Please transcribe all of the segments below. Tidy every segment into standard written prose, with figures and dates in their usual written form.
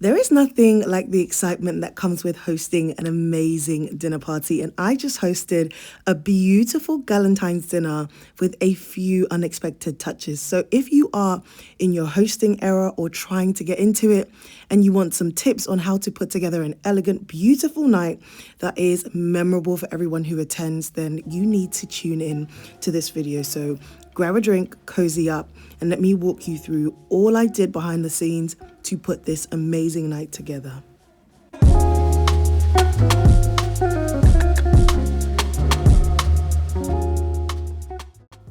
There is nothing like the excitement that comes with hosting an amazing dinner party, and I just hosted a beautiful Galentine's dinner with a few unexpected touches. So, if you are in your hosting era or trying to get into it and you want some tips on how to put together an elegant, beautiful night that is memorable for everyone who attends, then you need to tune in to this video. So, grab a drink, cozy up, and let me walk you through all I did behind the scenes to put this amazing night together.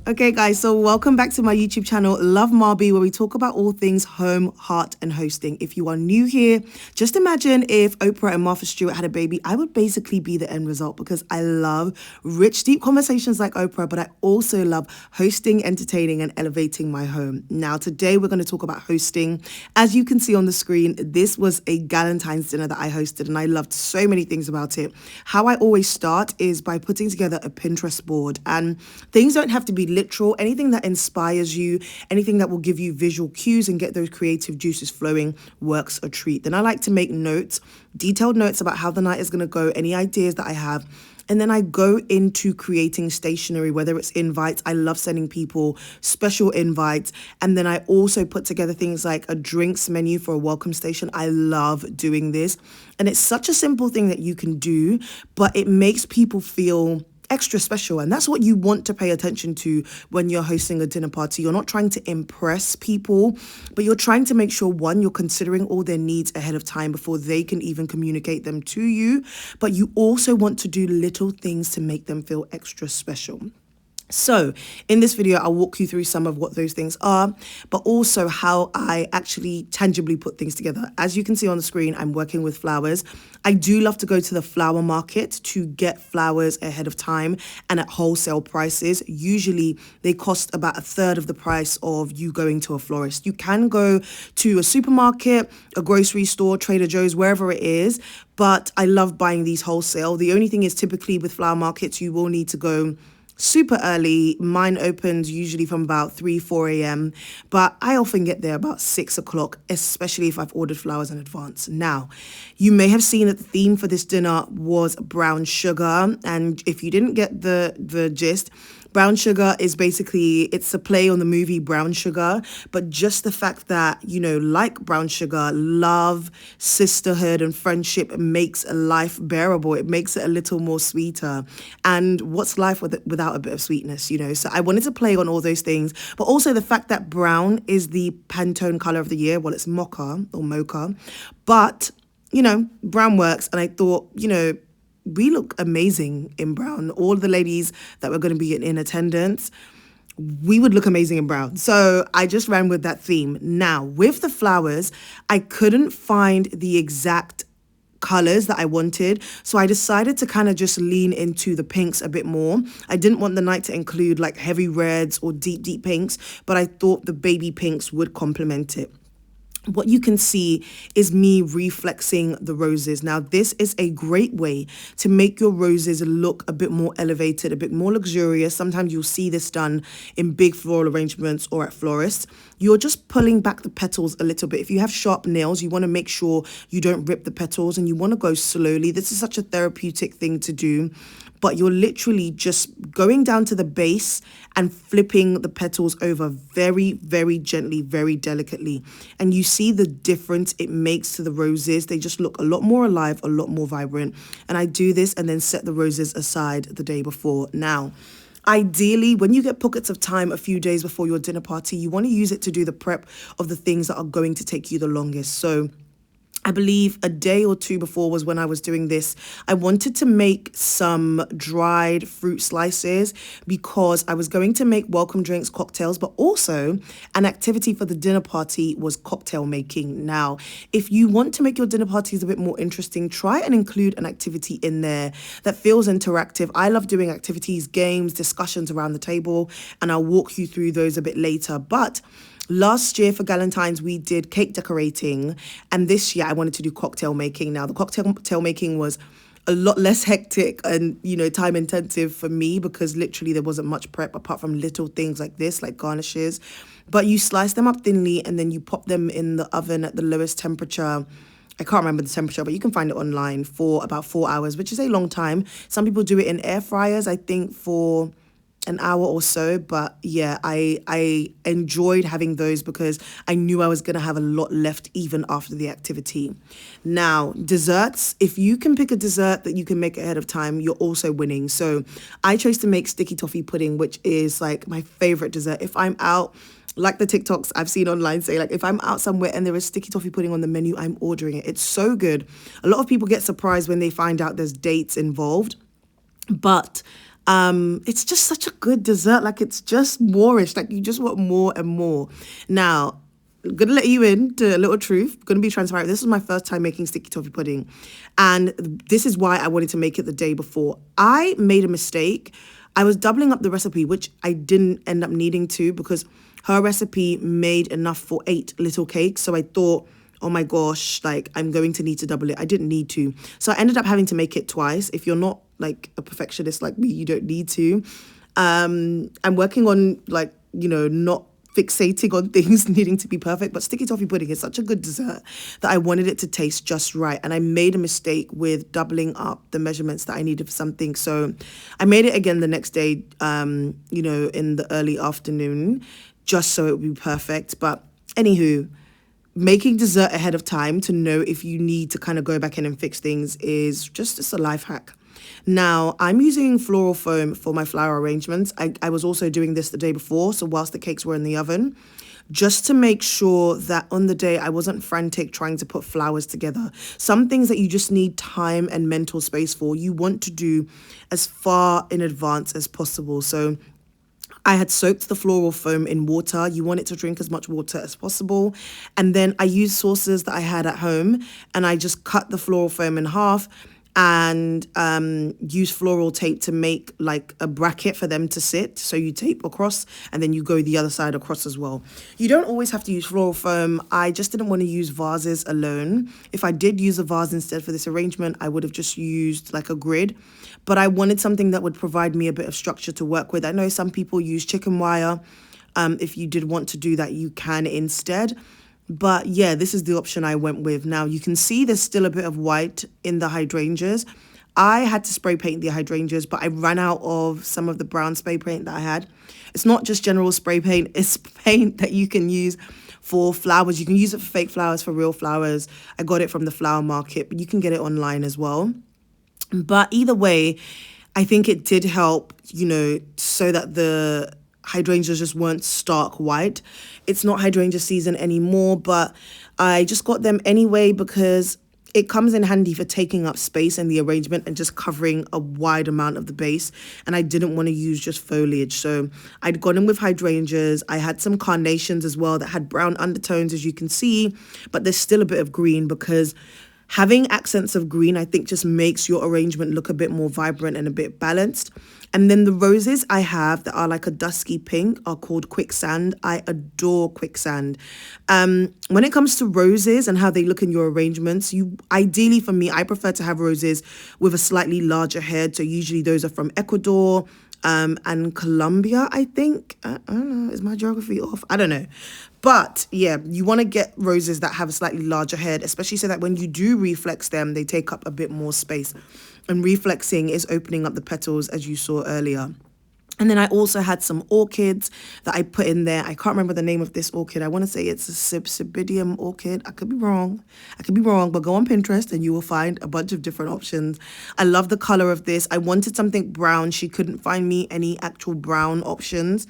Okay, guys, so welcome back to my YouTube channel, Love Marbie, where we talk about all things home, heart, and hosting. If you are new here, just imagine if Oprah and Martha Stewart had a baby. I would basically be the end result because I love rich, deep conversations like Oprah, but I also love hosting, entertaining, and elevating my home. Now, today we're going to talk about hosting. As you can see on the screen, this was a Galentine's dinner that I hosted, and I loved so many things about it. How I always start is by putting together a Pinterest board, and things don't have to be literal. Anything that inspires you, anything that will give you visual cues and get those creative juices flowing works a treat. Then I like to make notes, detailed notes about how the night is going to go, any ideas that I have. And then I go into creating stationery, whether it's invites. I love sending people special invites. And then I also put together things like a drinks menu for a welcome station. I love doing this. And it's such a simple thing that you can do, but it makes people feel extra special. And that's what you want to pay attention to when you're hosting a dinner party. You're not trying to impress people, but you're trying to make sure, one, you're considering all their needs ahead of time before they can even communicate them to you. But you also want to do little things to make them feel extra special. So in this video, I'll walk you through some of what those things are, but also how I actually tangibly put things together. As you can see on the screen, I'm working with flowers. I do love to go to the flower market to get flowers ahead of time and at wholesale prices. Usually they cost about a third of the price of you going to a florist. You can go to a supermarket, a grocery store, Trader Joe's, wherever it is, but I love buying these wholesale. The only thing is typically with flower markets, you will need to go super early. Mine opens usually from about 4 a.m. But I often get there about 6 o'clock, especially if I've ordered flowers in advance. Now, you may have seen that the theme for this dinner was brown sugar. And if you didn't get the gist, brown sugar is basically, it's a play on the movie Brown Sugar, but just the fact that, like brown sugar, love, sisterhood, and friendship makes life bearable. It makes it a little more sweeter. And what's life without a bit of sweetness, So I wanted to play on all those things, but also the fact that brown is the Pantone color of the year. Well, it's mocha or mocha, but, brown works. And I thought, we look amazing in brown. All the ladies that were going to be in attendance, we would look amazing in brown. So I just ran with that theme. Now, with the flowers, I couldn't find the exact colors that I wanted. So I decided to kind of just lean into the pinks a bit more. I didn't want the night to include like heavy reds or deep, deep pinks, but I thought the baby pinks would complement it. What you can see is me reflexing the roses. Now, this is a great way to make your roses look a bit more elevated, a bit more luxurious. Sometimes you'll see this done in big floral arrangements or at florists. You're just pulling back the petals a little bit. If you have sharp nails, you want to make sure you don't rip the petals and you want to go slowly. This is such a therapeutic thing to do, but you're literally just going down to the base and flipping the petals over very, very gently, very delicately. And you see the difference it makes to the roses. They just look a lot more alive, a lot more vibrant. And I do this and then set the roses aside the day before. Now, ideally, when you get pockets of time a few days before your dinner party, you want to use it to do the prep of the things that are going to take you the longest. So I believe a day or two before was when I was doing this. I wanted to make some dried fruit slices because I was going to make welcome drinks, cocktails, but also an activity for the dinner party was cocktail making. Now, if you want to make your dinner parties a bit more interesting, try and include an activity in there that feels interactive. I love doing activities, games, discussions around the table, and I'll walk you through those a bit later. But last year for Galentine's, we did cake decorating, and this year I wanted to do cocktail making. Now, the cocktail making was a lot less hectic and, time intensive for me because literally there wasn't much prep apart from little things like this, like garnishes. But you slice them up thinly and then you pop them in the oven at the lowest temperature I can't remember the temperature, but you can find it online for about 4 hours, which is a long time. Some people do it in air fryers, I think, for an hour or so. But yeah, I enjoyed having those because I knew I was going to have a lot left even after the activity. Now, desserts, if you can pick a dessert that you can make ahead of time, you're also winning. So I chose to make sticky toffee pudding, which is like my favorite dessert. If I'm out, like the TikToks I've seen online say, like, if I'm out somewhere and there is sticky toffee pudding on the menu, I'm ordering it. It's so good. A lot of people get surprised when they find out there's dates involved, but it's just such a good dessert. Like, it's just moreish. Like, you just want more and more. Now, I'm gonna let you in to a little truth. I'm gonna be transparent. This was my first time making sticky toffee pudding, and this is why I wanted to make it the day before. I made a mistake. I was doubling up the recipe, which I didn't end up needing to because her recipe made enough for 8 little cakes. So I thought, oh my gosh, like, I'm going to need to double it. I didn't need to. So I ended up having to make it twice. If you're not like a perfectionist like me, you don't need to. I'm working on, like, not fixating on things needing to be perfect, but sticky toffee pudding is such a good dessert that I wanted it to taste just right. And I made a mistake with doubling up the measurements that I needed for something. So I made it again the next day, in the early afternoon, just so it would be perfect. But anywho, making dessert ahead of time to know if you need to kind of go back in and fix things is just a life hack. Now, I'm using floral foam for my flower arrangements. I was also doing this the day before, so whilst the cakes were in the oven, just to make sure that on the day I wasn't frantic trying to put flowers together. Some things that you just need time and mental space for, you want to do as far in advance as possible. So I had soaked the floral foam in water. You want it to drink as much water as possible. And then I used saucers that I had at home, and I just cut the floral foam in half and use floral tape to make like a bracket for them to sit. So you tape across and then you go the other side across as well. You don't always have to use floral foam. I just didn't want to use vases alone. If I did use a vase instead for this arrangement, I would have just used like a grid. But I wanted something that would provide me a bit of structure to work with. I know some people use chicken wire. If you did want to do that, you can instead. But yeah, this is the option I went with. Now, you can see there's still a bit of white in the hydrangeas. I had to spray paint the hydrangeas, but I ran out of some of the brown spray paint that I had. It's not just general spray paint. It's paint that you can use for flowers. You can use it for fake flowers, for real flowers. I got it from the flower market, but you can get it online as well. But either way, I think it did help, so that the hydrangeas just weren't stark white. It's not hydrangea season anymore, but I just got them anyway because it comes in handy for taking up space in the arrangement and just covering a wide amount of the base. And I didn't want to use just foliage. So I'd gone in with hydrangeas. I had some carnations as well that had brown undertones, as you can see, but there's still a bit of green because having accents of green, I think, just makes your arrangement look a bit more vibrant and a bit balanced. And then the roses I have that are like a dusky pink are called quicksand. I adore quicksand. When it comes to roses and how they look in your arrangements, ideally for me, I prefer to have roses with a slightly larger head. So usually those are from Ecuador and Colombia, I think. I don't know, is my geography off? I don't know. But yeah, you want to get roses that have a slightly larger head, especially so that when you do reflex them, they take up a bit more space. And reflexing is opening up the petals, as you saw earlier. And then I also had some orchids that I put in there. I can't remember the name of this orchid. I want to say it's a Cybidium orchid. I could be wrong, but go on Pinterest and you will find a bunch of different options. I love the color of this. I wanted something brown. She couldn't find me any actual brown options.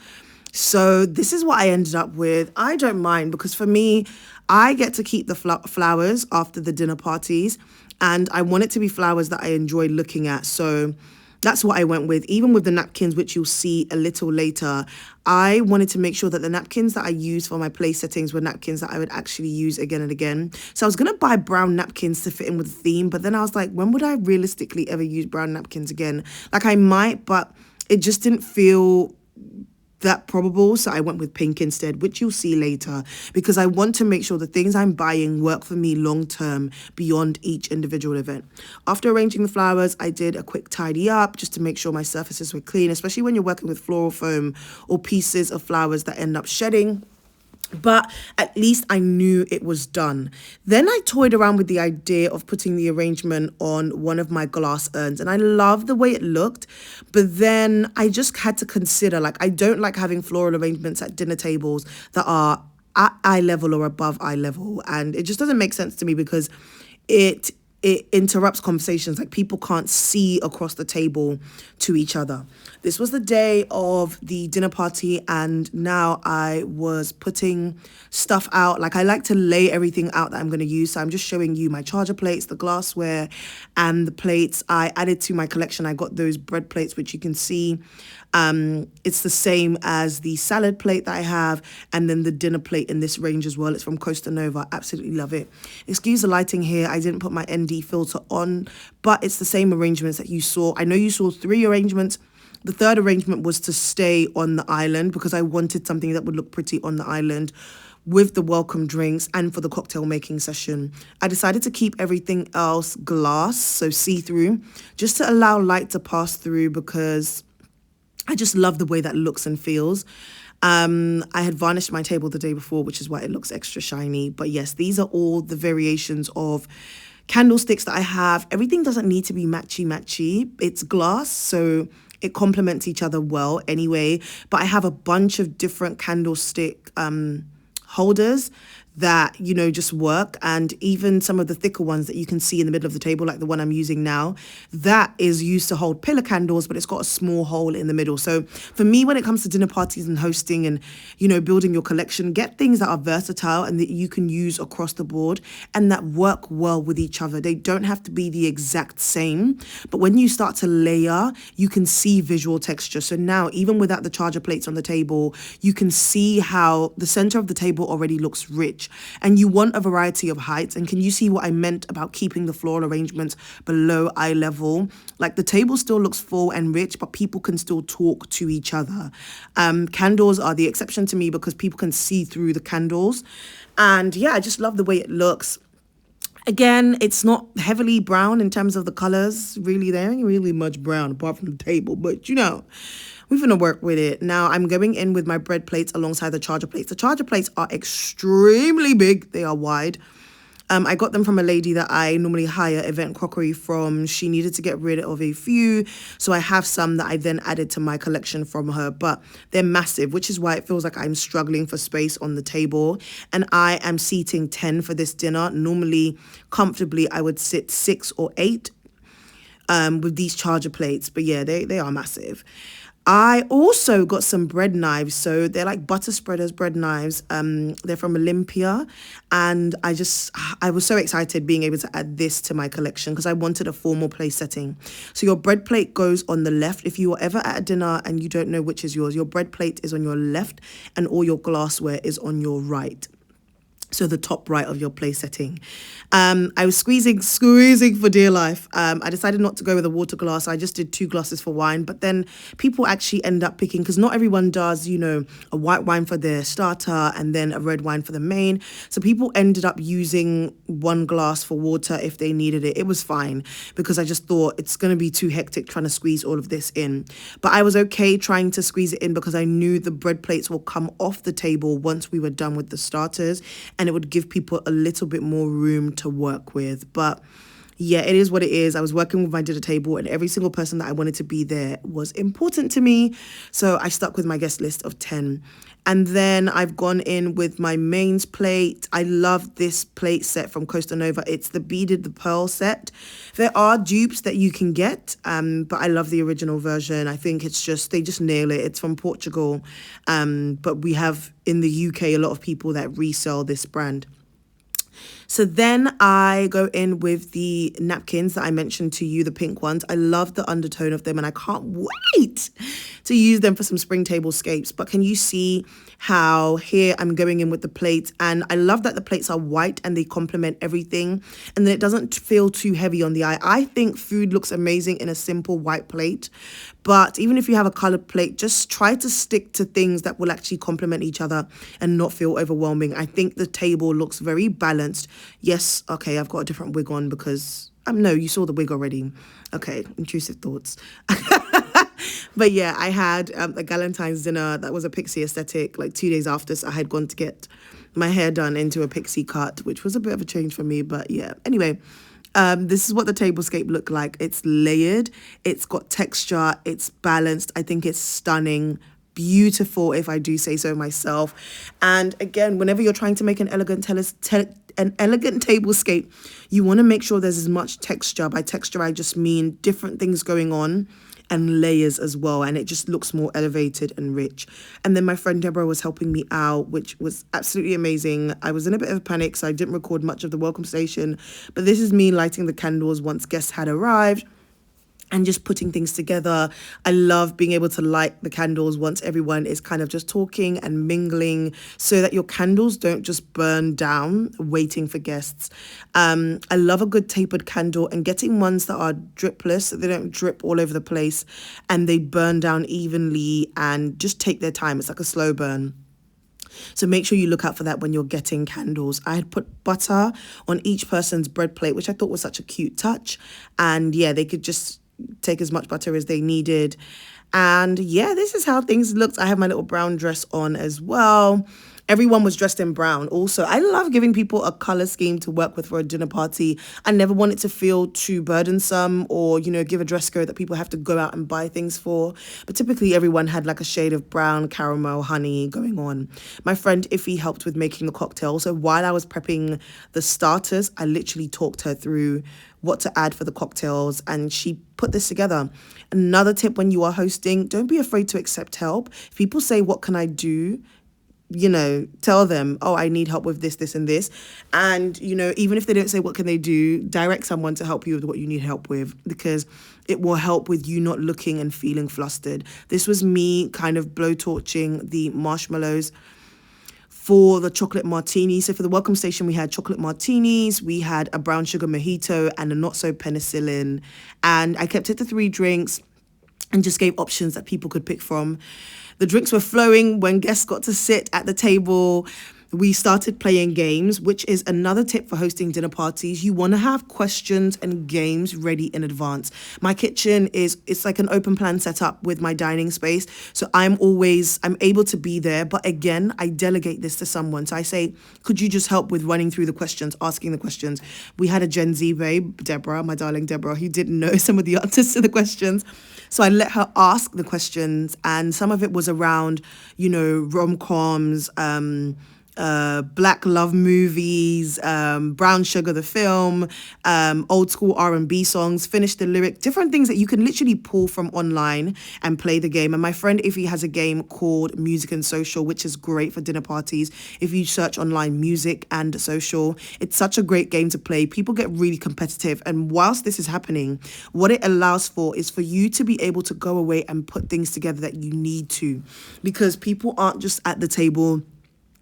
So this is what I ended up with. I don't mind because for me, I get to keep the flowers after the dinner parties, and I want it to be flowers that I enjoy looking at. So that's what I went with. Even with the napkins, which you'll see a little later, I wanted to make sure that the napkins that I use for my place settings were napkins that I would actually use again and again. So I was going to buy brown napkins to fit in with the theme, but then I was like, when would I realistically ever use brown napkins again? Like, I might, but it just didn't feel that probable, so I went with pink instead, which you'll see later, because I want to make sure the things I'm buying work for me long term beyond each individual event. After arranging the flowers, I did a quick tidy up just to make sure my surfaces were clean, especially when you're working with floral foam or pieces of flowers that end up shedding. but at least I knew it was done. Then I toyed around with the idea of putting the arrangement on one of my glass urns, and I loved the way it looked. But then I just had to consider, like, I don't like having floral arrangements at dinner tables that are at eye level or above eye level, and it just doesn't make sense to me because it it interrupts conversations. Like, people can't see across the table to each other. This was the day of the dinner party, and now I was putting stuff out. Like, I like to lay everything out that I'm going to use. So I'm just showing you my charger plates, the glassware, and the plates I added to my collection. I got those bread plates, which you can see. It's the same as the salad plate that I have, and then the dinner plate in this range as well. It's from Costa Nova. Absolutely love it. Excuse the lighting here. I didn't put my ND filter on, but it's the same arrangements that you saw. I know you saw 3 arrangements. The third arrangement was to stay on the island because I wanted something that would look pretty on the island with the welcome drinks and for the cocktail making session. I decided to keep everything else glass, so see-through, just to allow light to pass through because I just love the way that looks and feels. I had varnished my table the day before, which is why it looks extra shiny. But yes, these are all the variations of candlesticks that I have. Everything doesn't need to be matchy-matchy. It's glass, so it complements each other well anyway. But I have a bunch of different candlestick holders that, you know, just work. And even some of the thicker ones that you can see in the middle of the table, like the one I'm using now, that is used to hold pillar candles, but it's got a small hole in the middle. So for me, when it comes to dinner parties and hosting and, you know, building your collection, get things that are versatile and that you can use across the board and that work well with each other. They don't have to be the exact same, but when you start to layer, you can see visual texture. So now, even without the charger plates on the table, you can see how the center of the table already looks rich. And you want a variety of heights. And can you see what I meant about keeping the floral arrangements below eye level? Like, the table still looks full and rich, but people can still talk to each other. Candles are the exception to me because people can see through the candles. And yeah, I just love the way it looks. Again, it's not heavily brown in terms of the colors. Really, there ain't really much brown apart from the table. But, you know, we're going to work with it. Now, I'm going in with my bread plates alongside the charger plates. The charger plates are extremely big. They are wide. I got them from a lady that I normally hire event crockery from. She needed to get rid of a few, so I have some that I then added to my collection from her, but they're massive, which is why it feels like I'm struggling for space on the table. And I am seating 10 for this dinner. Normally, comfortably, I would sit 6 or 8 with these charger plates, but yeah, they are massive. I also got some bread knives. So they're like butter spreaders bread knives. They're from Olympia. And I was so excited being able to add this to my collection because I wanted a formal place setting. So your bread plate goes on the left. If you are ever at a dinner and you don't know which is yours, your bread plate is on your left and all your glassware is on your right. So the top right of your place setting. I was squeezing for dear life. I decided not to go with a water glass. I just did 2 glasses for wine. But then people actually end up picking, because not everyone does, you know, a white wine for their starter and then a red wine for the main. So people ended up using 1 glass for water if they needed it. It was fine because I just thought it's going to be too hectic trying to squeeze all of this in. But I was okay trying to squeeze it in because I knew the bread plates will come off the table once we were done with the starters, and it would give people a little bit more room to work with. But yeah, it is what it is. I was working with my dinner table and every single person that I wanted to be there was important to me. So I stuck with my guest list of 10. And then I've gone in with my mains plate. I love this plate set from Costa Nova. It's the beaded, the pearl set. There are dupes that you can get, but I love the original version. I think they just nail it. It's from Portugal. But we have in the UK a lot of people that resell this brand. So then I go in with the napkins that I mentioned to you, the pink ones. I love the undertone of them and I can't wait to use them for some spring tablescapes. But can you see how here I'm going in with the plates? And I love that the plates are white and they complement everything. And then it doesn't feel too heavy on the eye. I think food looks amazing in a simple white plate. But even if you have a colored plate, just try to stick to things that will actually complement each other and not feel overwhelming. I think the table looks very balanced. Yes, okay, I've got a different wig on because, no, you saw the wig already. Okay, intrusive thoughts. But yeah, I had a Galentine's dinner that was a pixie aesthetic like 2 days after. So I had gone to get my hair done into a pixie cut, which was a bit of a change for me. But yeah, anyway, this is what the tablescape looked like. It's layered, it's got texture, it's balanced. I think it's stunning. Beautiful, if I do say so myself. And again, whenever you're trying to make an an elegant tablescape, you want to make sure there's as much texture. By texture, I just mean different things going on and layers as well, and it just looks more elevated and rich. And then my friend Deborah was helping me out, which was absolutely amazing. I was in a bit of a panic, so I didn't record much of the welcome station, but this is me lighting the candles once guests had arrived and just putting things together. I love being able to light the candles once everyone is kind of just talking and mingling, so that your candles don't just burn down waiting for guests. I love a good tapered candle, and getting ones that are dripless, so they don't drip all over the place and they burn down evenly and just take their time. It's like a slow burn. So make sure you look out for that when you're getting candles. I had put butter on each person's bread plate, which I thought was such a cute touch. And yeah, they could just take as much butter as they needed. And yeah, this is how things looked. I have my little brown dress on as well. Everyone was dressed in brown. Also, I love giving people a color scheme to work with for a dinner party. I never want it to feel too burdensome or, give a dress code that people have to go out and buy things for. But typically everyone had like a shade of brown, caramel, honey going on. My friend Iffy helped with making the cocktail. So while I was prepping the starters, I literally talked her through what to add for the cocktails, and she put this together. Another tip when you are hosting, don't be afraid to accept help. If people say, what can I do? Tell them, oh, I need help with this, this, and this. And, even if they don't say what can they do, direct someone to help you with what you need help with, because it will help with you not looking and feeling flustered. This was me kind of blowtorching the marshmallows for the chocolate martini. So for the welcome station, we had chocolate martinis, we had a brown sugar mojito and a not so penicillin. And I kept it to 3 drinks and just gave options that people could pick from. The drinks were flowing when guests got to sit at the table. We started playing games, which is another tip for hosting dinner parties. You want to have questions and games ready in advance. My kitchen it's like an open plan setup with my dining space. So I'm able to be there. But again, I delegate this to someone. So I say, could you just help with running through the questions, asking the questions? We had a Gen Z babe, Deborah, my darling Deborah, who didn't know some of the answers to the questions. So I let her ask the questions, and some of it was around, rom-coms, black love movies, Brown Sugar the film, old school R&B songs, finish the lyric, different things that you can literally pull from online and play the game. And my friend Iffy has a game called Music and Social, which is great for dinner parties. If you search online music and social, it's such a great game to play. People get really competitive. And whilst this is happening, what it allows for is for you to be able to go away and put things together that you need to, because people aren't just at the table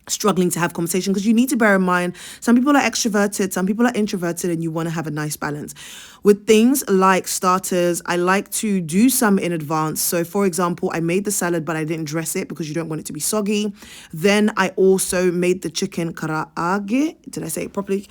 struggling to have conversation, because you need to bear in mind some people are extroverted, some people are introverted, and you want to have a nice balance. With things like starters, I like to do some in advance. So for example, I made the salad but I didn't dress it because you don't want it to be soggy. Then I also made the chicken karaage. Did I say it properly?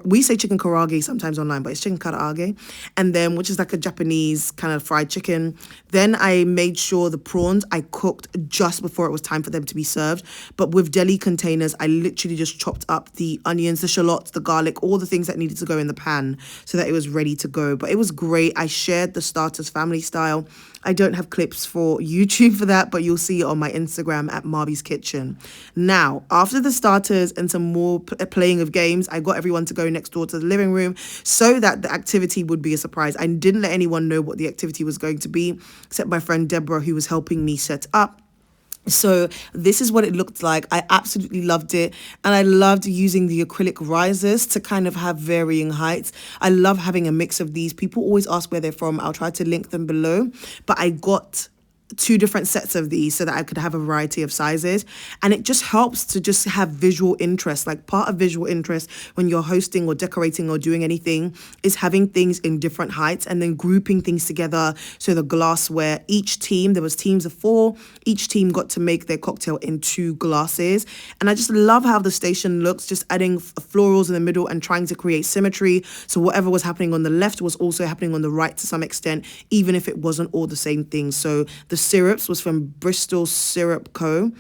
We say chicken karaage sometimes online, but it's chicken karaage, and then which is like a Japanese kind of fried chicken. Then I made sure the prawns I cooked just before it was time for them to be served. But with deli containers, I literally just chopped up the onions, the shallots, the garlic, all the things that needed to go in the pan so that it was ready to go. But it was great. I shared the starters family style. I don't have clips for YouTube for that, but you'll see it on my Instagram at Marbie's Kitchen. Now, after the starters and some more playing of games, I got everyone to go next door to the living room so that the activity would be a surprise. I didn't let anyone know what the activity was going to be, except my friend Deborah, who was helping me set up. So this is what it looked like. I absolutely loved it. And I loved using the acrylic risers to kind of have varying heights. I love having a mix of these. People always ask where they're from. I'll try to link them below. But I got 2 different sets of these so that I could have a variety of sizes. And it just helps to just have visual interest. Like, part of visual interest when you're hosting or decorating or doing anything is having things in different heights and then grouping things together. So the glassware, each team, there was teams of 4, each team got to make their cocktail in 2 glasses. And I just love how the station looks, just adding florals in the middle and trying to create symmetry. So whatever was happening on the left was also happening on the right to some extent, even if it wasn't all the same thing. So the syrups was from Bristol Syrup Co.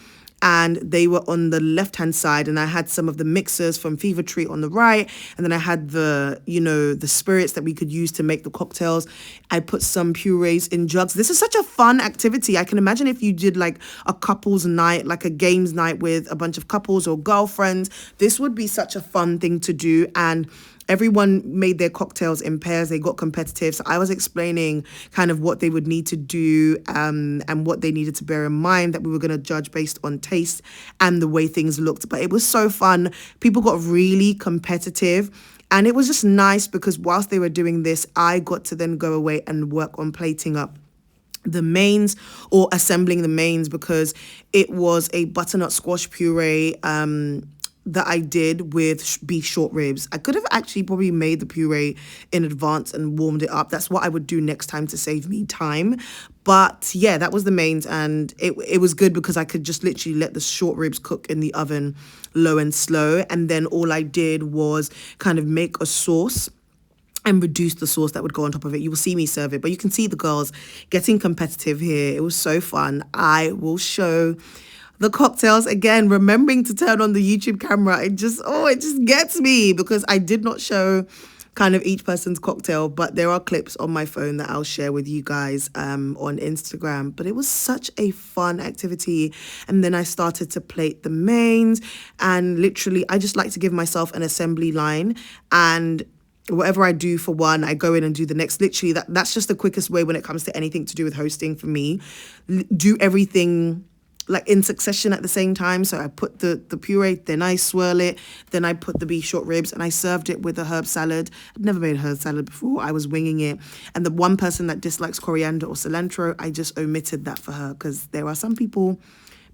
And they were on the left-hand side, and I had some of the mixers from Fever Tree on the right, and then I had the, the spirits that we could use to make the cocktails. I put some purees in jugs. This is such a fun activity. I can imagine if you did like a couples night, like a games night with a bunch of couples or girlfriends, this would be such a fun thing to do. And everyone made their cocktails in pairs. They got competitive. So I was explaining kind of what they would need to do and what they needed to bear in mind, that we were going to judge based on taste and the way things looked. But it was so fun. People got really competitive. And it was just nice because whilst they were doing this, I got to then go away and work on plating up the mains or assembling the mains, because it was a butternut squash puree that I did with beef short ribs. I could have actually probably made the puree in advance and warmed it up. That's what I would do next time to save me time. But yeah, that was the mains, and it was good because I could just literally let the short ribs cook in the oven low and slow. And then all I did was kind of make a sauce and reduce the sauce that would go on top of it. You will see me serve it, but you can see the girls getting competitive here. It was so fun. I will show the cocktails again, remembering to turn on the YouTube camera. It just gets me because I did not show kind of each person's cocktail, but there are clips on my phone that I'll share with you guys on Instagram. But it was such a fun activity. And then I started to plate the mains, and literally I just like to give myself an assembly line, and whatever I do for one, I go in and do the next. Literally, that's just the quickest way when it comes to anything to do with hosting for me. Do everything like in succession at the same time. So I put the puree, then I swirl it, then I put the beef short ribs, and I served it with a herb salad. I'd never made a herb salad before. I was winging it. And the one person that dislikes coriander or cilantro, I just omitted that for her, because there are some people,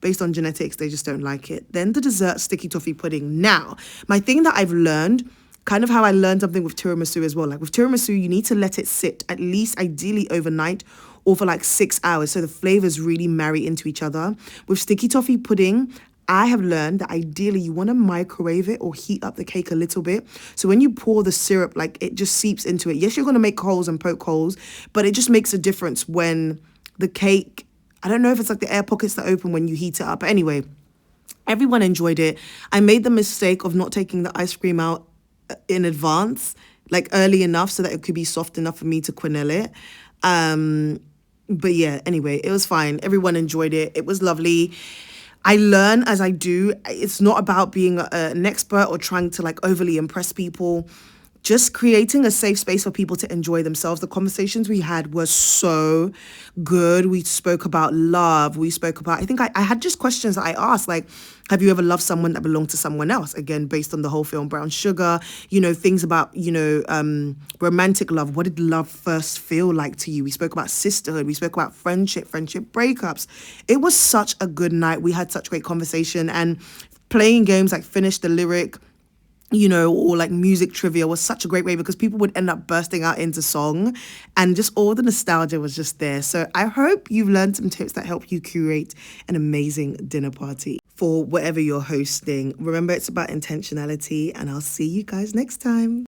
based on genetics, they just don't like it. Then the dessert, sticky toffee pudding. Now, my thing that I've learned, kind of how I learned something with tiramisu as well. Like with tiramisu, you need to let it sit at least ideally overnight or for like 6 hours so the flavors really marry into each other. With sticky toffee pudding, I have learned that ideally you want to microwave it or heat up the cake a little bit. So when you pour the syrup, like it just seeps into it. Yes, you're going to make holes and poke holes, but it just makes a difference when the cake, I don't know if it's like the air pockets that open when you heat it up. But anyway, everyone enjoyed it. I made the mistake of not taking the ice cream out in advance, like early enough so that it could be soft enough for me to quenelle it. But yeah, anyway, it was fine. Everyone enjoyed it. It was lovely. I learn as I do. It's not about being an expert or trying to like overly impress people. Just creating a safe space for people to enjoy themselves. The conversations we had were so good. We spoke about love. We spoke about, I think I had just questions that I asked, like, have you ever loved someone that belonged to someone else? Again, based on the whole film Brown Sugar, things about, romantic love. What did love first feel like to you? We spoke about sisterhood. We spoke about friendship breakups. It was such a good night. We had such great conversation, and playing games like Finish the Lyric, or like music trivia was such a great way because people would end up bursting out into song, and just all the nostalgia was just there. So I hope you've learned some tips that help you curate an amazing dinner party for whatever you're hosting. Remember, it's about intentionality, and I'll see you guys next time.